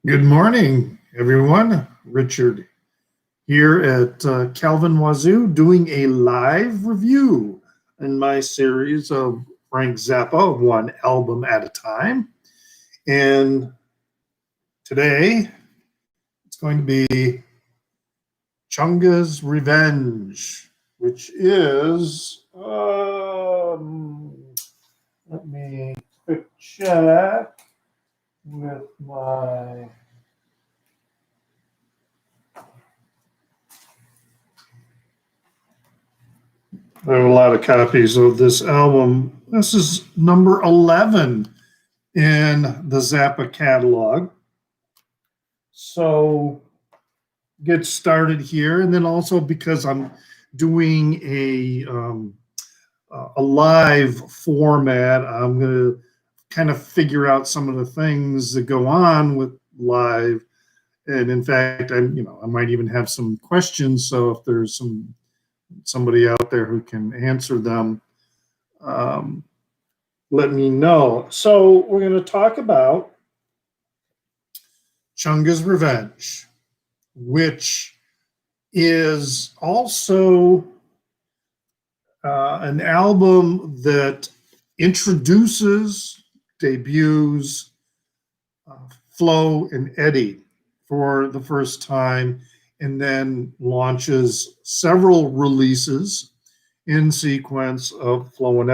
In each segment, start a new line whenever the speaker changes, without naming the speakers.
Good morning, everyone. Richard here at Calvin Wazoo doing a live review in my series of Frank Zappa, one album at a time. And today it's going to be Chunga's Revenge, which is, let me quick check with my. I have a lot of copies of this album. This is number 11 in the Zappa catalog. So get started here. And then also because I'm doing a live format, I'm going to kind of figure out some of the things that go on with live. And in fact, I might even have some questions. So if there's somebody out there who can answer them, let me know. So we're going to talk about Chunga's Revenge, which is also an album that introduces, debuts Flo and Eddie for the first time, and then launches several releases in sequence of Flo and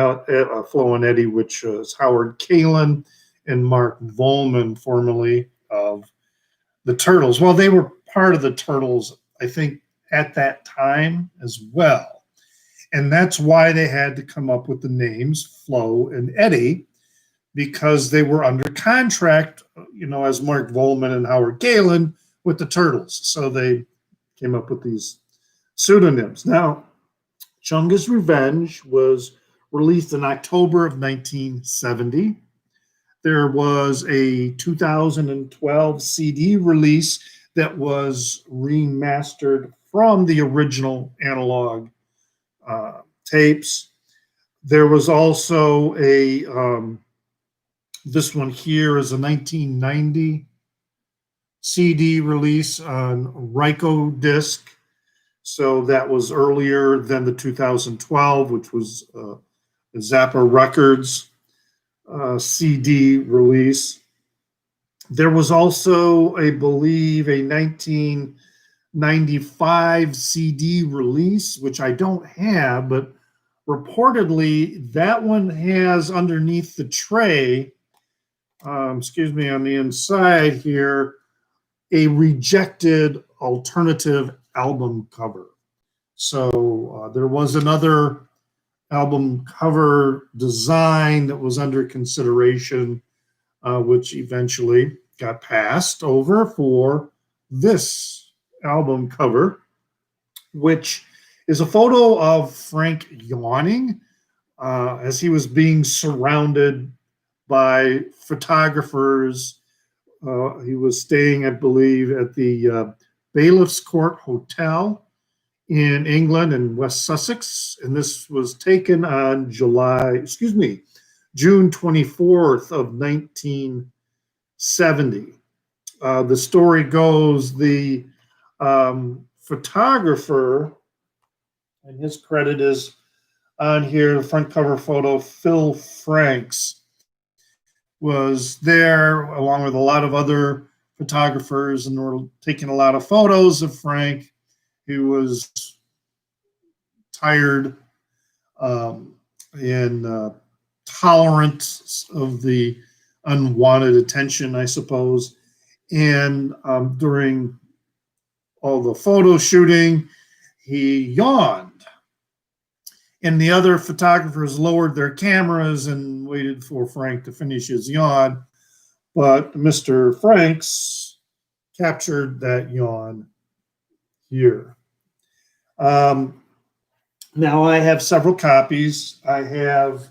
Eddie, which is Howard Kaylan and Mark Volman, formerly of the Turtles. Well, they were part of the Turtles, I think, at that time as well. And that's why they had to come up with the names Flo and Eddie, because they were under contract, as Mark Volman and Howard Kaylan with the Turtles. So they came up with these pseudonyms. Now, Chunga's Revenge was released in October of 1970. There was a 2012 CD release that was remastered from the original analog tapes. There was also this one here is a 1990 CD release on Ryko disc. So that was earlier than the 2012, which was Zappa Records CD release. There was also, I believe, a 1995 CD release, which I don't have, but reportedly that one has underneath the tray, on the inside here, a rejected alternative album cover. So there was another album cover design that was under consideration, which eventually got passed over for this album cover, which is a photo of Frank yawning as he was being surrounded by photographers. He was staying, I believe, at the Bailiff's Court Hotel in England in West Sussex, and this was taken on June 24th of 1970. The story goes the photographer, and his credit is on here, the front cover photo, Phil Franks, was there along with a lot of other photographers, and were taking a lot of photos of Frank, who was tired and tolerant of the unwanted attention, I suppose. And during all the photo shooting, he yawned. And the other photographers lowered their cameras and waited for Frank to finish his yawn. But Mr. Franks captured that yawn here. Now I have several copies. I have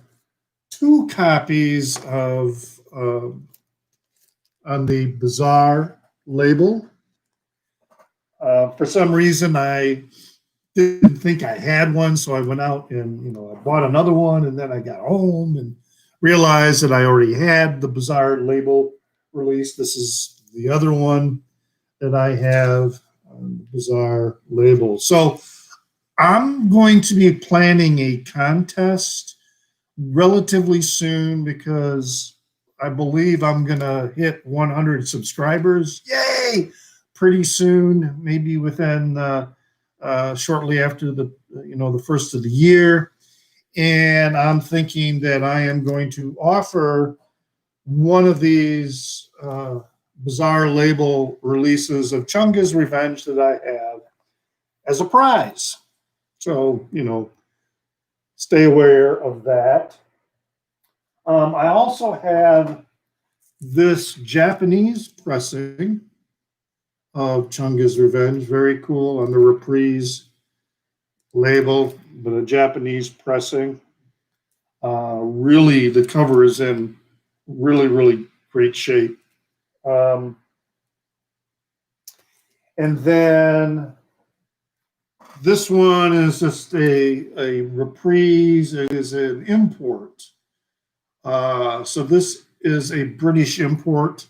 2 copies of on the Bizarre label. For some reason, I didn't think I had one, so I went out and I bought another one, and then I got home and realized that I already had the Bizarre label release. This is the other one that I have on the Bizarre label. So I'm going to be planning a contest relatively soon because I believe I'm going to hit 100 subscribers. Yay! Pretty soon, maybe within shortly after the first of the year. And I'm thinking that I am going to offer one of these Bizarre label releases of Chunga's Revenge that I have as a prize. So, stay aware of that. I also have this Japanese pressing of Chunga's Revenge, very cool on the Reprise label, but a Japanese pressing. Really, the cover is in really, really great shape. And then this one is just a Reprise. It is an import. So this is a British import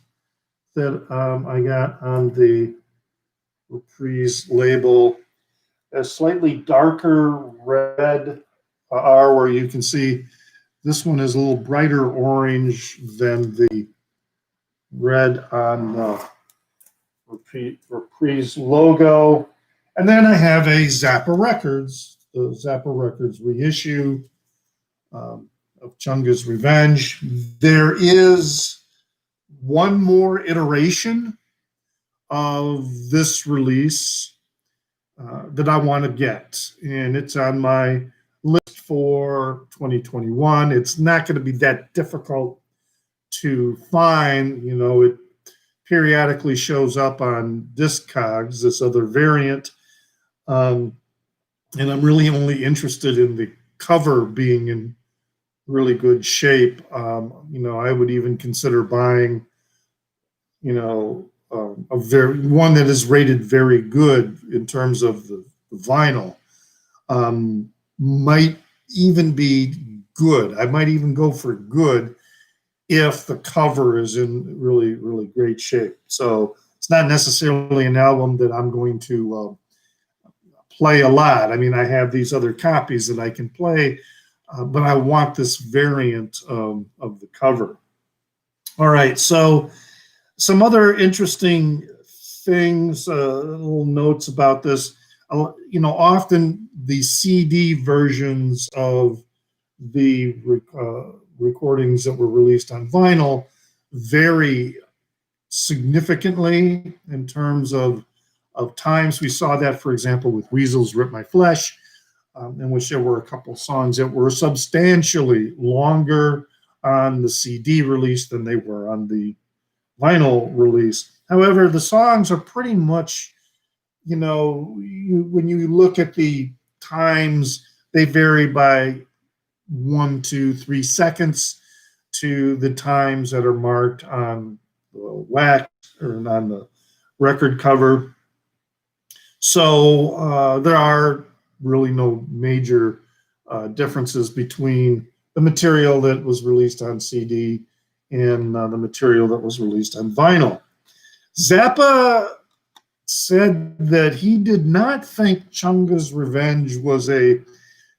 that I got on the Reprise label. A slightly darker red R, where you can see this one is a little brighter orange than the red on the Reprise logo. And then I have a Zappa Records, the Zappa Records reissue of Chunga's Revenge. There is one more iteration of this release that I want to get, and it's on my list for 2021. It's not going to be that difficult to find. It periodically shows up on Discogs, this other variant, and I'm really only interested in the cover being in really good shape. I would even consider buying, one that is rated very good in terms of the vinyl. Might even be good. I might even go for good if the cover is in really, really great shape. So it's not necessarily an album that I'm going to play a lot. I mean, I have these other copies that I can play, but I want this variant of the cover. All right, so some other interesting things, little notes about this. Often the CD versions of the recordings that were released on vinyl vary significantly in terms of times. We saw that, for example, with Weasels Rip My Flesh, in which there were a couple songs that were substantially longer on the CD release than they were on the vinyl release. However, the songs are pretty much, when you look at the times, they vary by 1, 2, 3 seconds to the times that are marked on the wax or on the record cover. So there are really no major differences between the material that was released on CD and the material that was released on vinyl. Zappa said that he did not think Chunga's Revenge was an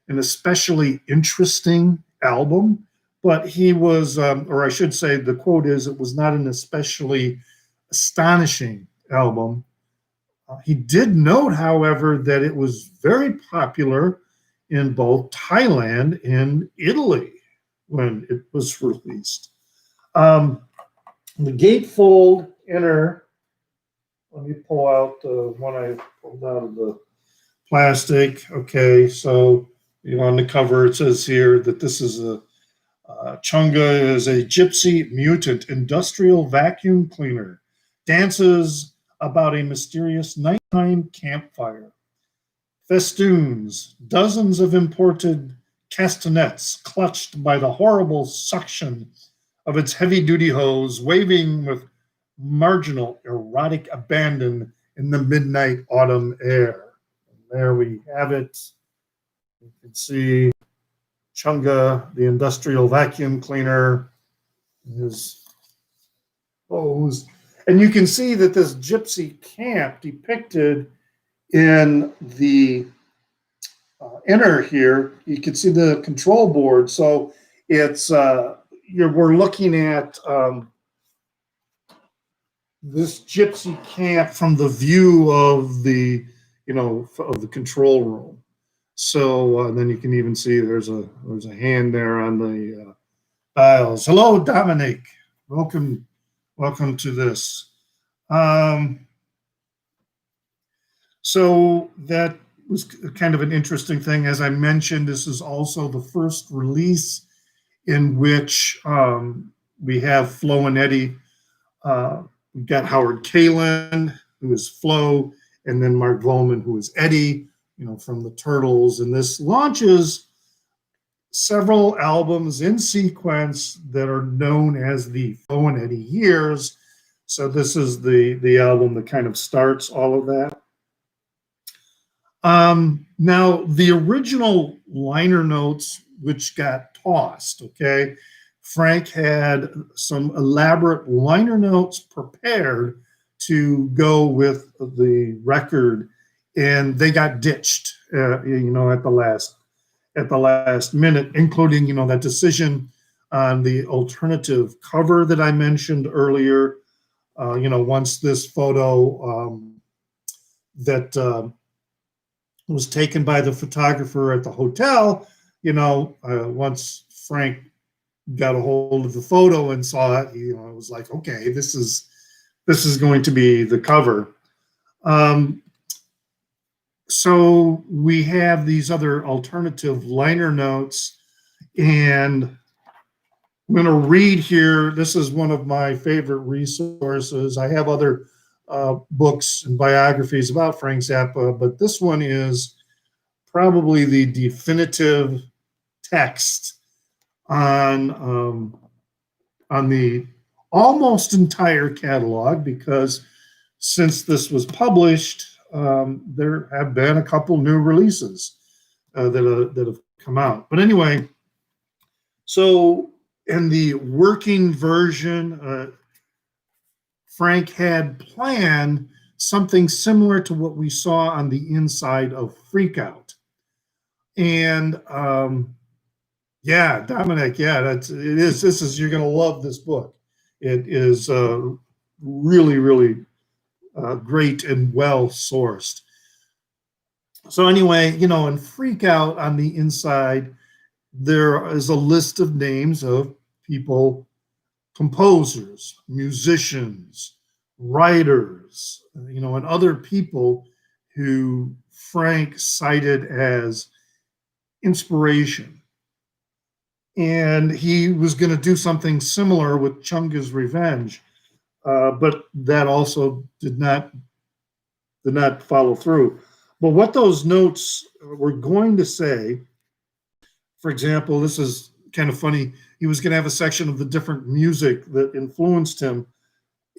especially interesting album, but he was, or I should say, the quote is, it was not an especially astonishing album. He did note, however, that it was very popular in both Thailand and Italy when it was released. The gatefold inner, let me pull out the one I pulled out of the plastic. Okay, so on the cover it says here that this is Chunga is a gypsy mutant industrial vacuum cleaner, dances about a mysterious nighttime campfire. Festoons, dozens of imported castanets clutched by the horrible suction of its heavy-duty hose, waving with marginal erotic abandon in the midnight autumn air. And there we have it. You can see Chunga, the industrial vacuum cleaner, his hose. And you can see that this gypsy camp depicted in the inner here, you can see the control board. So it's we're looking at this gypsy camp from the view of the of the control room. So then you can even see there's a hand there on the dials. Hello, Dominic. Welcome to this. So that was kind of an interesting thing. As I mentioned, this is also the first release in which we have Flo and Eddie. We've got Howard Kalin, who is Flo, and then Mark Volman, who is Eddie, from the Turtles. And this launches several albums in sequence that are known as the Flo and Eddie years. So this is the album that kind of starts all of that. Now, the original liner notes, which got tossed, okay, Frank had some elaborate liner notes prepared to go with the record, and they got ditched, at the last minute, including, that decision on the alternative cover that I mentioned earlier. Once this photo that was taken by the photographer at the hotel, once Frank got a hold of the photo and saw it, it was like, okay, this is going to be the cover. So we have these other alternative liner notes, and I'm going to read here. This is one of my favorite resources. I have other books and biographies about Frank Zappa, but this one is probably the definitive text on the almost entire catalog, because since this was published, there have been a couple new releases that have come out. But anyway, so in the working version, Frank had planned something similar to what we saw on the inside of Freak Out. And Dominic, it is. You're going to love this book. It is really, really great and well sourced. So anyway, in Freak Out on the inside, there is a list of names of people, composers, musicians, writers, and other people who Frank cited as inspiration. And he was going to do something similar with Chunga's Revenge, but that also did not follow through. But what those notes were going to say, for example, this is kind of funny. He was going to have a section of the different music that influenced him.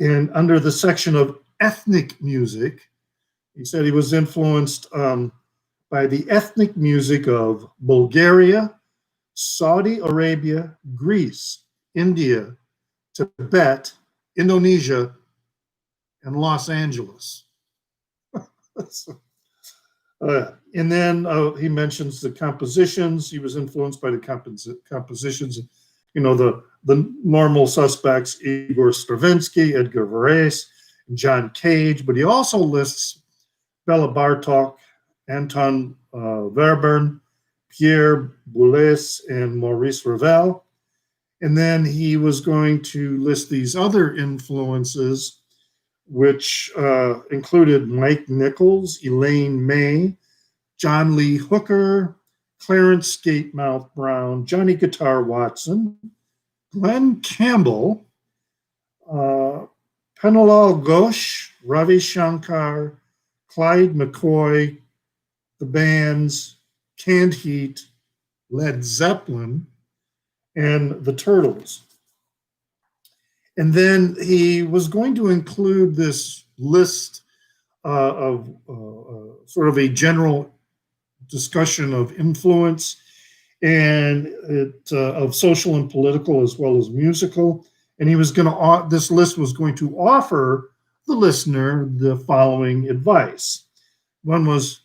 And under the section of ethnic music, he said he was influenced by the ethnic music of Bulgaria, Saudi Arabia, Greece, India, Tibet, Indonesia, and Los Angeles. And then he mentions the compositions. He was influenced by the compositions, the normal suspects, Igor Stravinsky, Edgar Varese, and John Cage. But he also lists Bela Bartok, Anton Webern, Pierre Boulez, and Maurice Ravel. And then he was going to list these other influences, which included Mike Nichols, Elaine May, John Lee Hooker, Clarence Gatemouth Brown, Johnny Guitar Watson, Glenn Campbell, Penalal Ghosh, Ravi Shankar, Clyde McCoy, the bands Canned Heat, Led Zeppelin, and the Turtles. And then he was going to include this list of sort of a general discussion of influence and of social and political as well as musical. And this list was going to offer the listener the following advice. One was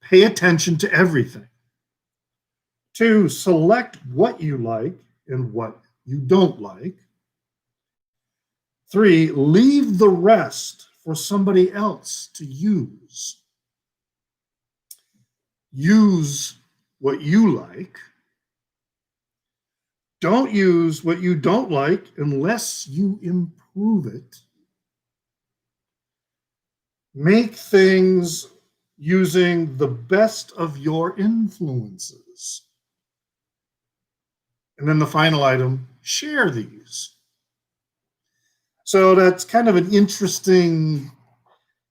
pay attention to everything. Two, select what you like and what you don't like. Three, leave the rest for somebody else to use. Use what you like. Don't use what you don't like unless you improve it. Make things using the best of your influences. And then the final item, share these. So that's kind of an interesting,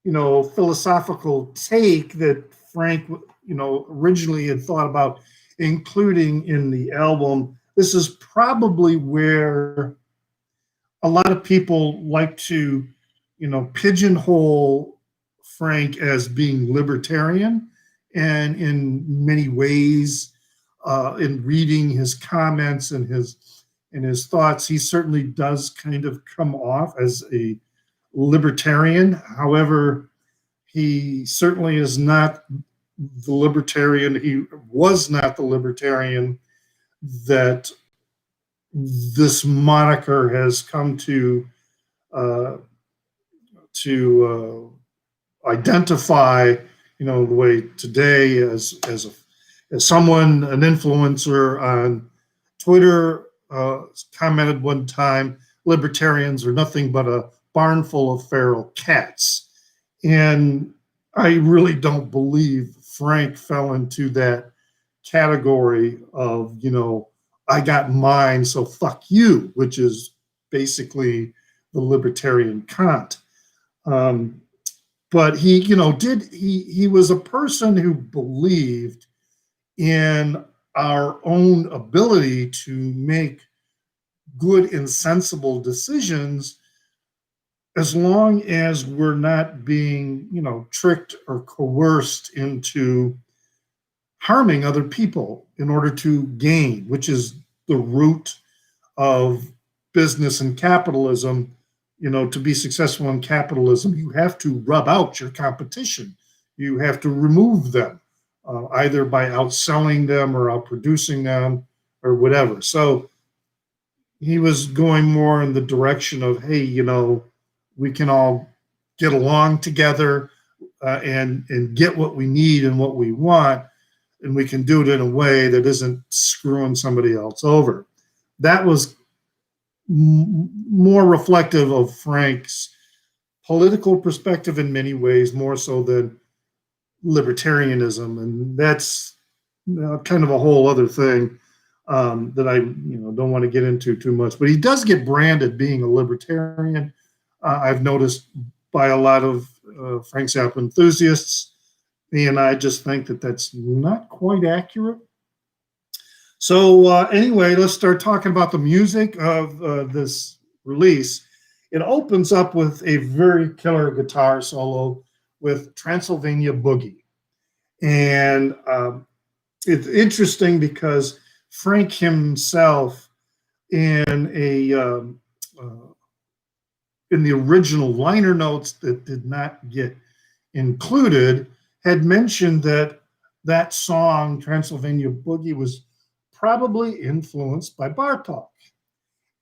philosophical take that Frank, originally had thought about including in the album. This is probably where a lot of people like to, pigeonhole Frank as being libertarian. And in many ways, in reading his comments and his thoughts, he certainly does kind of come off as a libertarian. However, he certainly is not the libertarian. He was not the libertarian that this moniker has come to identify. The way today as someone, an influencer on Twitter, commented one time, libertarians are nothing but a barn full of feral cats. And I really don't believe Frank fell into that category of, I got mine, so fuck you, which is basically the libertarian Kant. But he was a person who believed in our own ability to make good and sensible decisions as long as we're not being, tricked or coerced into harming other people in order to gain, which is the root of business and capitalism. To be successful in capitalism, you have to rub out your competition. You have to remove them, either by outselling them or outproducing them or whatever. So he was going more in the direction of, hey, we can all get along together and get what we need and what we want, and we can do it in a way that isn't screwing somebody else over. That was more reflective of Frank's political perspective in many ways, more so than libertarianism. And that's kind of a whole other thing that I don't want to get into too much. But he does get branded being a libertarian. I've noticed by a lot of Frank Zappa enthusiasts, and I just think that that's not quite accurate. So anyway, let's start talking about the music of this release. It opens up with a very killer guitar solo with Transylvania Boogie. And it's interesting because Frank himself in the original liner notes that did not get included had mentioned that song, Transylvania Boogie, was probably influenced by Bartok.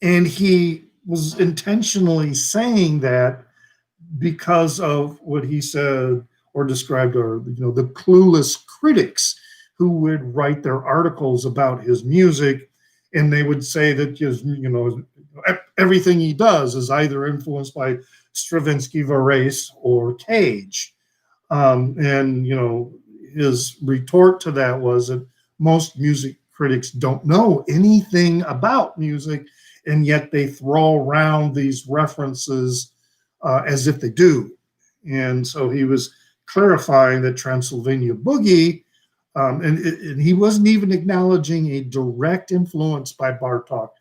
And he was intentionally saying that because of what he said or described, or the clueless critics who would write their articles about his music, and they would say that everything he does is either influenced by Stravinsky, Varese, or Cage. And his retort to that was that most music critics don't know anything about music, and yet they throw around these references as if they do. And so he was clarifying that Transylvania Boogie, and he wasn't even acknowledging a direct influence by Bartok.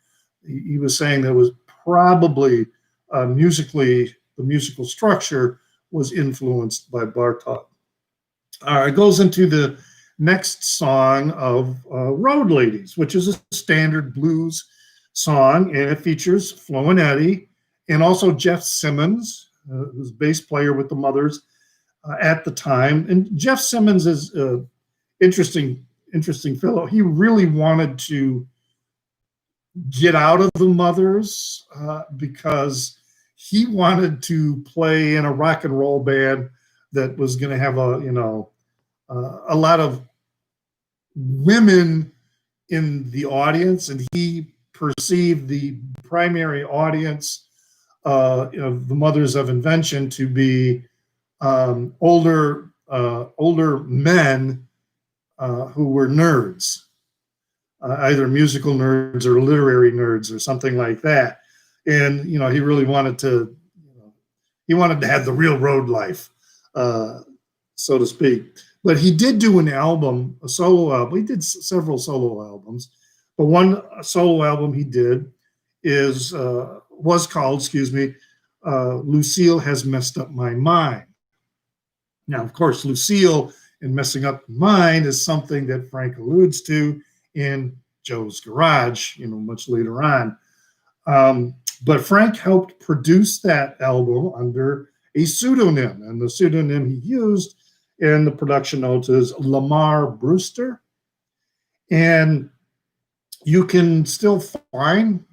He was saying that it was probably musically, the musical structure was influenced by Bartok. It goes into the next song of Road Ladies, which is a standard blues song, and it features Flo and Eddie, and also Jeff Simmons, who's bass player with the Mothers at the time. And Jeff Simmons is interesting fellow. He really wanted to get out of the Mothers because he wanted to play in a rock and roll band that was going to have a lot of women in the audience, and he perceived the primary audience of the Mothers of Invention to be older men who were nerds, either musical nerds or literary nerds or something like that. And he really wanted to, have the real road life, so to speak. But he did do an album, a solo album. He did several solo albums, but one solo album he did was called, Lucille Has Messed Up My Mind. Now, of course, Lucille and Messing Up Mind is something that Frank alludes to in Joe's Garage, much later on. But Frank helped produce that album under a pseudonym, and the pseudonym he used in the production notes is Lamar Brewster. And you can still find,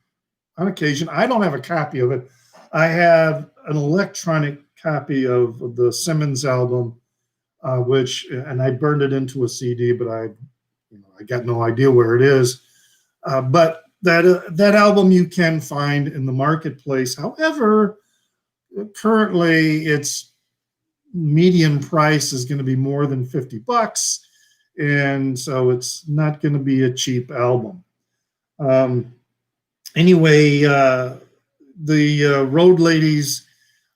on occasion, I don't have a copy of it. I have an electronic copy of the Simmons album, and I burned it into a CD, but I got no idea where it is. But that album you can find in the marketplace. However, currently its median price is going to be more than $50, and so it's not going to be a cheap album. Anyway, the Road Ladies,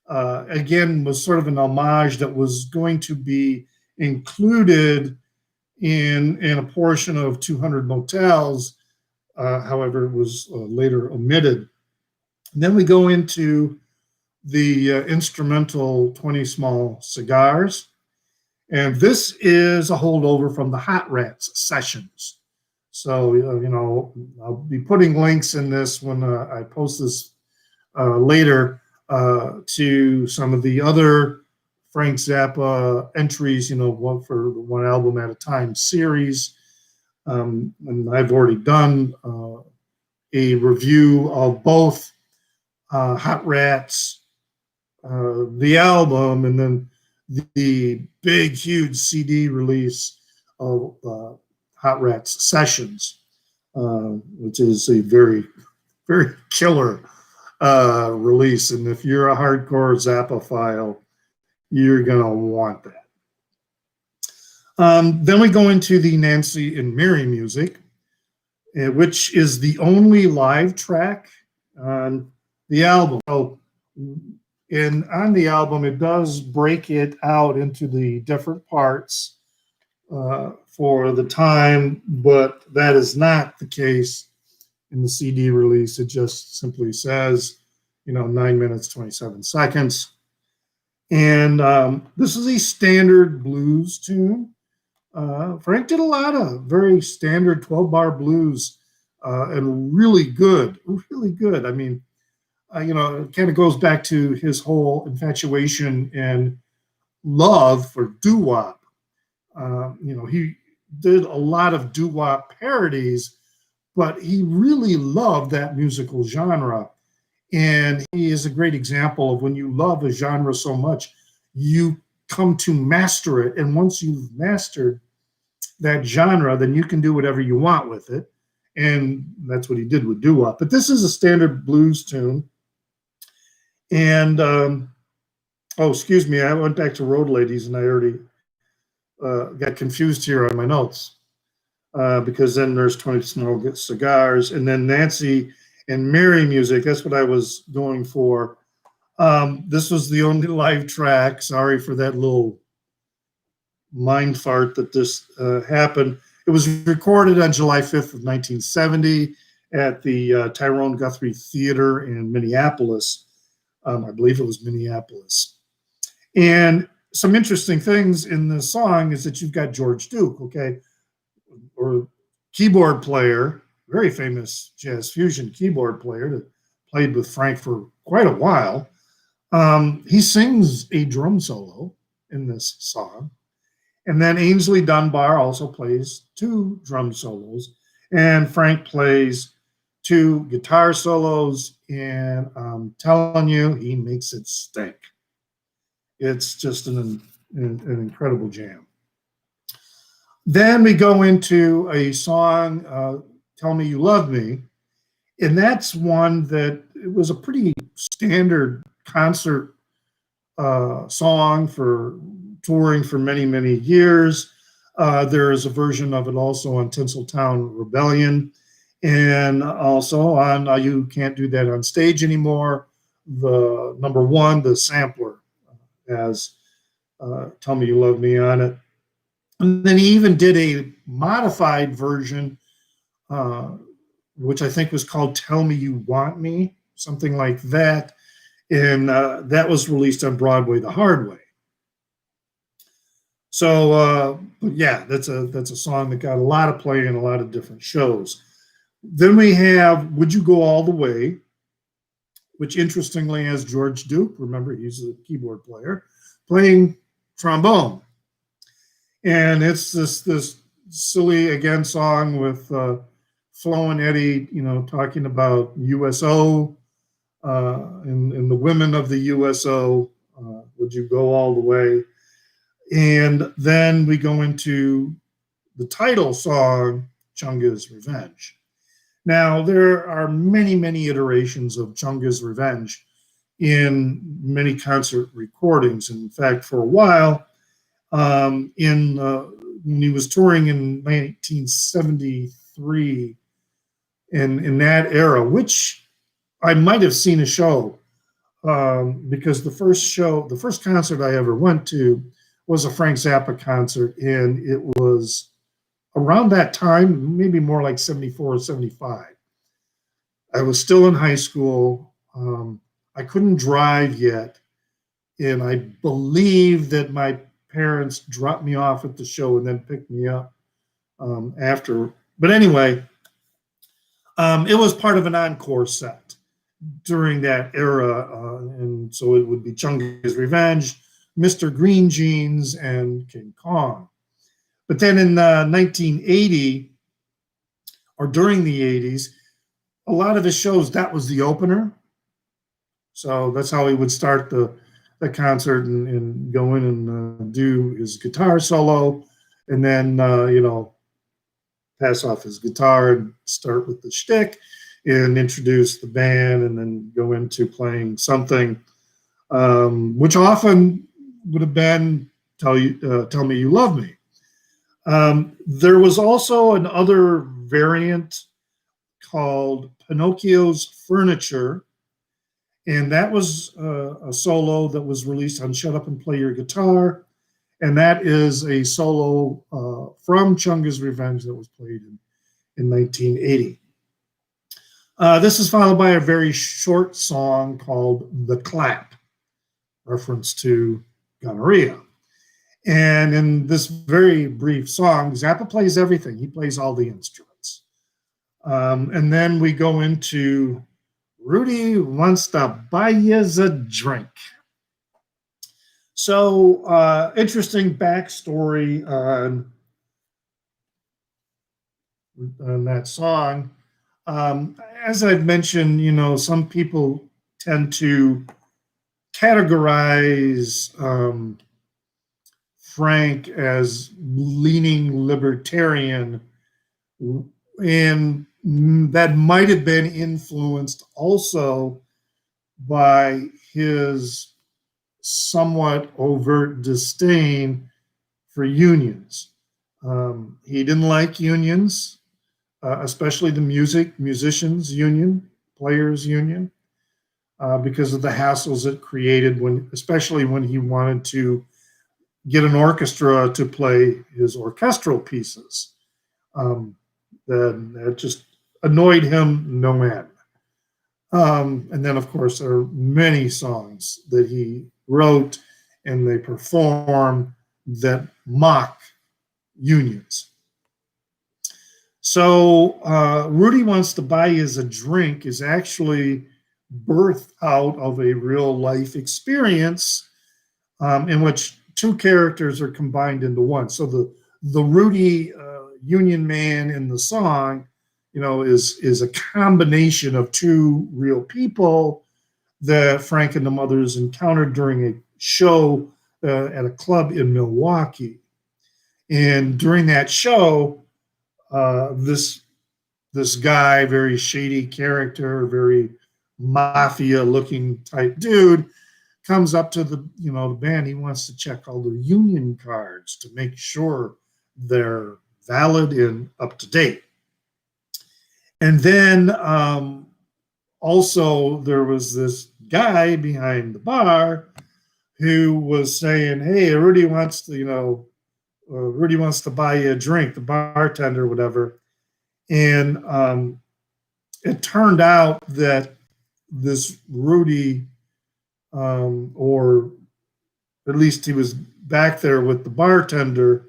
again, was sort of an homage that was going to be included in a portion of 200 Motels. However, it was later omitted. And then we go into the instrumental 20 Small Cigars. And this is a holdover from the Hot Rats sessions. So, I'll be putting links in this when I post this later to some of the other Frank Zappa entries, one for the One Album at a Time series. And I've already done a review of both Hot Rats, the album, and then the big, huge CD release of Hot Rats Sessions, which is a very, very killer release. And if you're a hardcore Zappa file, you're going to want that. Then we go into the Nancy and Mary music, which is the only live track on the album. So, on the album, it does break it out into the different parts for the time, but that is not the case in the CD release. It just simply says, 9 minutes, 27 seconds. And this is a standard blues tune. Frank did a lot of very standard 12-bar blues and really good. I mean, it kind of goes back to his whole infatuation and love for doo-wop. He did a lot of doo-wop parodies, but he really loved that musical genre. And he is a great example of when you love a genre so much, you come to master it. And once you've mastered that genre, then you can do whatever you want with it. And that's what he did with doo-wop. But this is a standard blues tune. And, excuse me, I went back to Road Ladies and I already got confused here on my notes because then there's 20 Small Cigars and then Nancy and Mary music. That's what I was going for. This was the only live track. Sorry for that little mind fart that just happened. It was recorded on July 5th of 1970 at the Tyrone Guthrie Theater in Minneapolis. I believe it was Minneapolis. And some interesting things in the song is that you've got George Duke, okay, or keyboard player, very famous jazz fusion keyboard player that played with Frank for quite a while. He sings a drum solo in this song. And then Ainsley Dunbar also plays two drum solos. And Frank plays two guitar solos. And I'm telling you, he makes it stink. It's just an incredible jam. Then we go into a song, Tell Me You Love Me. And that's one that it was a pretty standard concert song for touring for many, many years. There is a version of it also on Tinseltown Rebellion, and also on You Can't Do That on Stage Anymore. The number one, the sampler, has Tell Me You Love Me on it. And then he even did a modified version, which I think was called Tell Me You Want Me, something like that. And that was released on Broadway the hard way. So, but yeah, that's a song that got a lot of play in a lot of different shows. Then we have Would You Go All the Way, which interestingly has George Duke, remember he's a keyboard player, playing trombone. And it's this silly, again, song with Flo and Eddie, talking about USO and the women of the USO. Would you go all the way? And then we go into the title song, Chunga's Revenge. Now, there are many, many iterations of Chunga's Revenge in many concert recordings. In fact, for a while, when he was touring in 1973, in that era, which I might have seen a show, because the first concert I ever went to was a Frank Zappa concert, and it was around that time, maybe more like 74 or 75. I was still in high school. I couldn't drive yet, and I believe that my parents dropped me off at the show and then picked me up after. But anyway, it was part of an encore set during that era, and so it would be Chunga's Revenge, Mr. Green Jeans, and King Kong. But then in 1980, or during the 80s, a lot of his shows, that was the opener. So that's how he would start the concert and go in and do his guitar solo, and then, pass off his guitar and start with the shtick and introduce the band, and then go into playing something, which often would have been Tell Me You Love Me. There was also another variant called Pinocchio's Furniture, and that was a solo that was released on Shut Up and Play Your Guitar, and that is a solo from Chunga's Revenge that was played in 1980. This is followed by a very short song called The Clap, reference to gonorrhea. And in this very brief song, Zappa plays everything. He plays all the instruments. And then we go into Rudy Wants to Buy Yous a Drink. So, interesting backstory on that song. As I've mentioned, some people tend to categorize Frank as leaning libertarian, and that might have been influenced also by his somewhat overt disdain for unions. He didn't like unions, especially the musicians union, players union, because of the hassles it created especially when he wanted to get an orchestra to play his orchestral pieces. That just annoyed him no end. And then, of course, there are many songs that he wrote and they perform that mock unions. So Rudy Wants to Buy You a Drink is actually birthed out of a real life experience in which two characters are combined into one. So the Rudy Union Man in the song, is a combination of two real people that Frank and the Mothers encountered during a show at a club in Milwaukee. And during that show, this guy, very shady character, very mafia looking type dude, comes up to the band. He wants to check all the union cards to make sure they're valid and up to date. And then also there was this guy behind the bar who was saying, "Hey, Rudy wants to buy you a drink," the bartender, whatever. And it turned out that this Rudy, or at least he was back there with the bartender,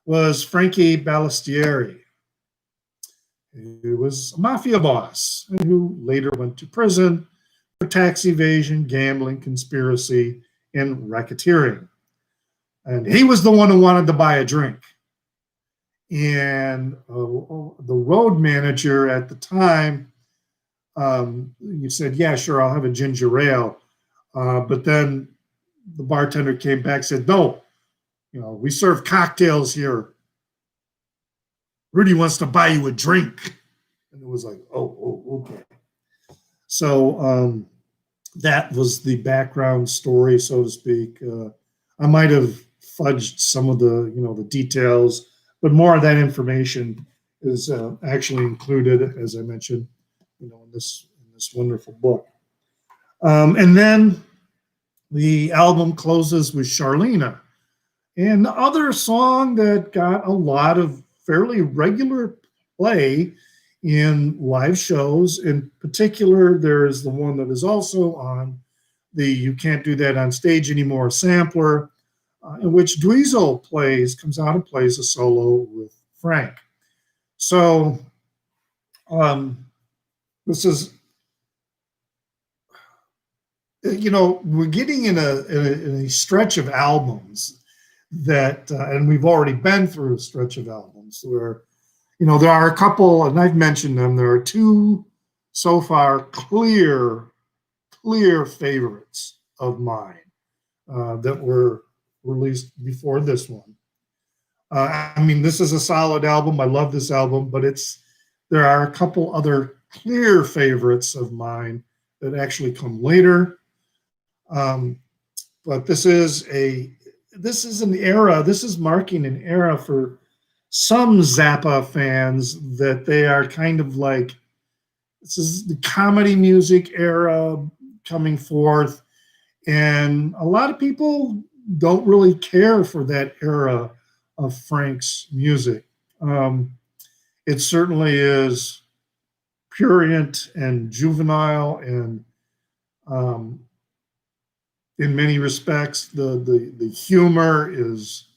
was Frankie Balistieri, who was a mafia boss who later went to prison for tax evasion, gambling, conspiracy, and racketeering. And he was the one who wanted to buy a drink. And the road manager at the time, you said, "Yeah, sure, I'll have a ginger ale." But then the bartender came back and said, "No, we serve cocktails here. Rudy wants to buy you a drink." And it was like, oh, okay. So that was the background story, so to speak. I might have fudged some of the details, but more of that information is actually included, as I mentioned, in this wonderful book. And then the album closes with Charlena, and the other song that got a lot of fairly regular play in live shows. In particular, there is the one that is also on the "You Can't Do That on Stage Anymore" sampler, in which Dweezil comes out and plays a solo with Frank. So this is, we're getting in a stretch of albums that, and we've already been through a stretch of albums where, there are a couple, and I've mentioned them. There are two so far clear favorites of mine that were released before this one. This is a solid album. I love this album, but there are a couple other clear favorites of mine that actually come later. But this is an era. This is marking an era for some Zappa fans that they are kind of like, this is the comedy music era coming forth, and a lot of people don't really care for that era of Frank's music. It certainly is prurient and juvenile, and in many respects, the humor is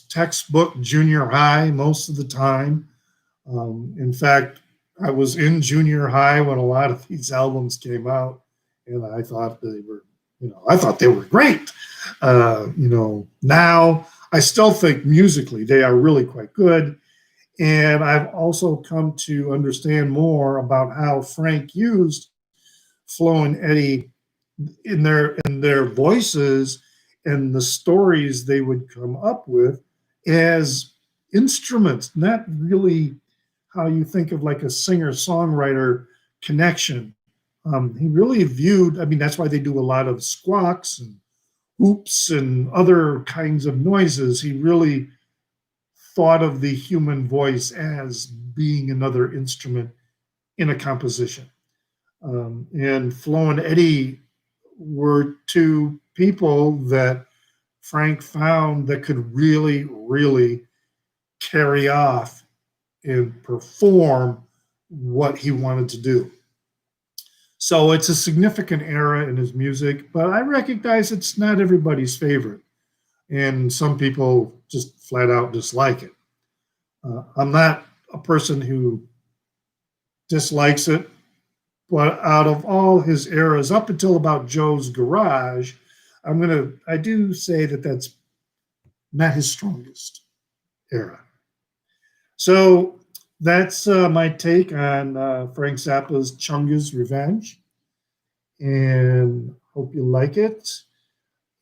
textbook junior high most of the time. In fact, I was in junior high when a lot of these albums came out, and I thought they were great. Now I still think musically they are really quite good. And I've also come to understand more about how Frank used Flo and Eddie in their voices and the stories they would come up with as instruments, not really how you think of like a singer-songwriter connection. He really viewed, that's why they do a lot of squawks and whoops and other kinds of noises. He really thought of the human voice as being another instrument in a composition. And Flo and Eddie were two people that Frank found that could really, really carry off and perform what he wanted to do. So it's a significant era in his music, but I recognize it's not everybody's favorite. And some people just flat out dislike it. I'm not a person who dislikes it, but out of all his eras up until about Joe's Garage, I do say that that's not his strongest era. So that's my take on Frank Zappa's Chunga's Revenge, and hope you like it.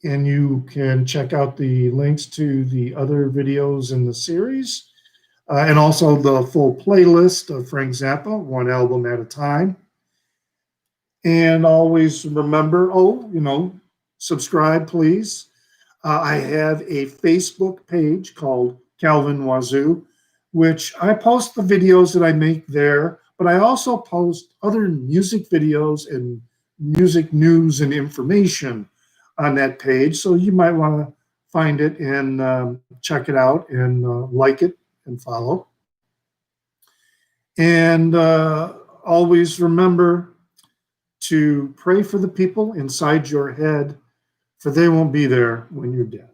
And you can check out the links to the other videos in the series, and also the full playlist of Frank Zappa, one album at a time. And always remember, subscribe, please. I have a Facebook page called Calvin Wazoo, which I post the videos that I make there, but I also post other music videos and music news and information on that page. So you might want to find it and check it out and like it and follow. And always remember to pray for the people inside your head, for they won't be there when you're dead.